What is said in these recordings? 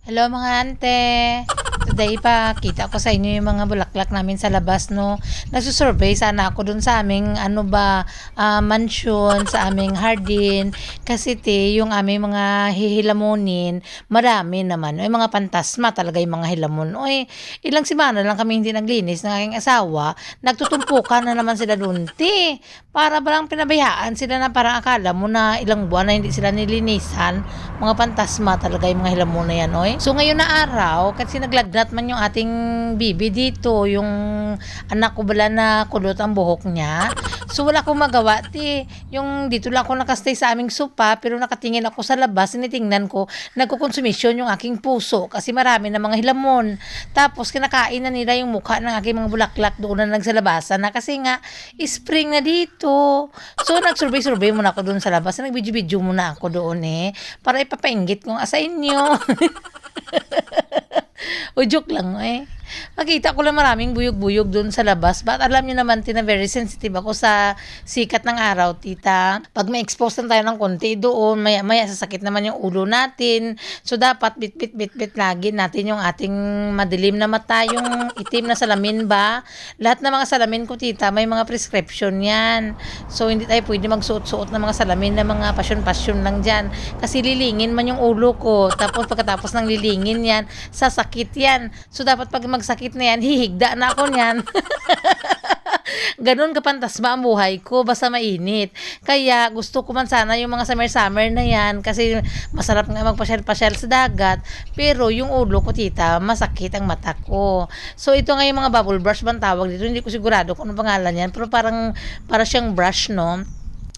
Hello mga ante. Today pa kita ko sa inyo yung mga bulaklak namin sa labas no. Nagsusurvey sana ako dun sa aming mansion, sa aming hardin kasi yung aming mga hihilamunin, marami naman. Ay mga pantasma talaga yung mga hilamon. Oy, ilang semana lang kami hindi naglinis ng aking asawa, nagtutumpukan na naman sila dun. Para balang pinabayaan sila na parang akala mo na ilang buwan na hindi sila nilinisan. Mga pantasma talaga yung mga hilamon na yan, oy. So ngayon na araw, kasi naglagnat man yung ating bibi dito, yung anak ko bala na kulot ang buhok niya. So wala akong magawa, yung dito lang ako nakastay sa aming sopa, pero nakatingin ako sa labas, tinitingnan ko, nagkukonsumisyon yung aking puso, kasi marami na mga hilamon. Tapos kinakain na nila yung mukha ng aking mga bulaklak doon na nagsalabasan na, kasi nga, spring na dito. So nagsurvey-survey muna ako doon sa labas, nagbidyo-bidyo muna ako doon para ipapainggit ko nga sa inyo. O joke lang Makita ko lang maraming buyog-buyog doon sa labas. But alam niyo naman, Tina, very sensitive ako sa sikat ng araw, tita. Pag may expose lang tayo ng konti doon, maya sasakit naman yung ulo natin. So dapat bit lagi natin yung ating madilim na mata, yung itim na salamin ba. Lahat ng mga salamin ko, tita, may mga prescription yan. So hindi tayo pwede magsuot-suot ng mga salamin na mga pasyon-pasyon lang dyan. Kasi lilingin man yung ulo ko. Tapos pagkatapos ng lilingin yan, sasakit yan. So dapat pag magsakit na yan, hihigda na ako niyan. Ganon kapantasma ang buhay ko, basta mainit. Kaya gusto ko man sana yung mga summer na yan, kasi masarap nga magpasyal-pasyal sa dagat. Pero yung ulo ko, tita, masakit ang mata ko. So ito nga yung mga bubble brush bang tawag dito, hindi ko sigurado kung ano pangalan yan, pero para siyang brush, no?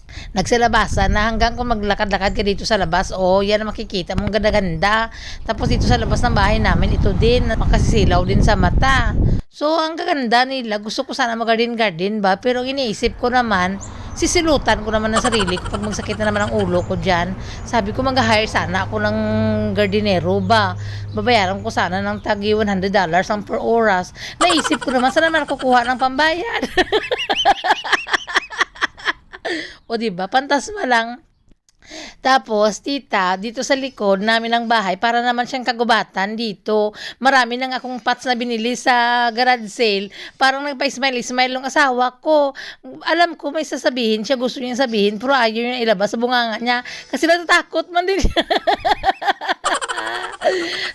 Nagsilabasan na hanggang kung maglakad-lakad ka dito sa labas, yan ang makikita mong ganda-ganda. Tapos dito sa labas ng bahay namin, ito din, makasisilaw din sa mata. So, ang gaganda nila, gusto ko sana mag-garden ba, pero iniisip ko naman, sisilutan ko naman ng sarili ko pag magsakit na naman ang ulo ko dyan. Sabi ko, mag-hire sana ako ng gardenero ba. Babayaran ko sana ng tagi $100 ang per oras. Naisip ko naman, saan naman kukuha ng pambayad? O diba, pantasma lang. Tapos, tita, dito sa likod namin ng bahay, para naman siyang kagubatan dito. Marami nang akong pots na binili sa garage sale. Parang nagpa-smile yung asawa ko. Alam ko may sasabihin siya, gusto niya sabihin, pero ayaw niya ilabas sa bunganga niya. Kasi natatakot man din siya.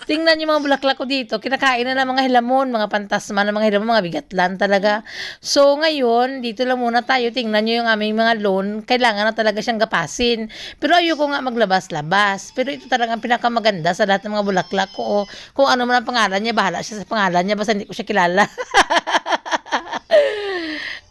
Tingnan yung mga bulaklak ko dito. Kinakain na ng mga hilamon, mga pantasma ng mga hilamon, mga bigatlan talaga. So, ngayon, dito lang muna tayo. Tingnan nyo yung aming mga lawn. Kailangan na talaga siyang gapasin. Pero ayoko nga maglabas-labas. Pero ito talaga ang pinakamaganda sa lahat ng mga bulaklak ko. Kung ano man ang pangalan niya, bahala siya sa pangalan niya. Basta hindi ko siya kilala.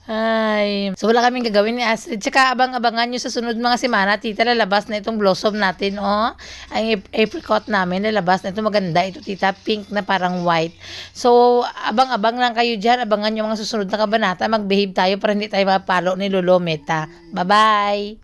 Ay. So wala kaming gagawin ni Astrid. Tsaka abang-abangan nyo sa sunod mga semana, tita, lalabas na itong blossom natin, Ang apricot namin, lalabas na ito. Maganda ito, tita. Pink na parang white. So, abang-abang lang kayo dyan. Abangan nyo mga susunod na kabanata. Mag-behave tayo para hindi tayo mapalo ni Lolo Meta. Bye-bye!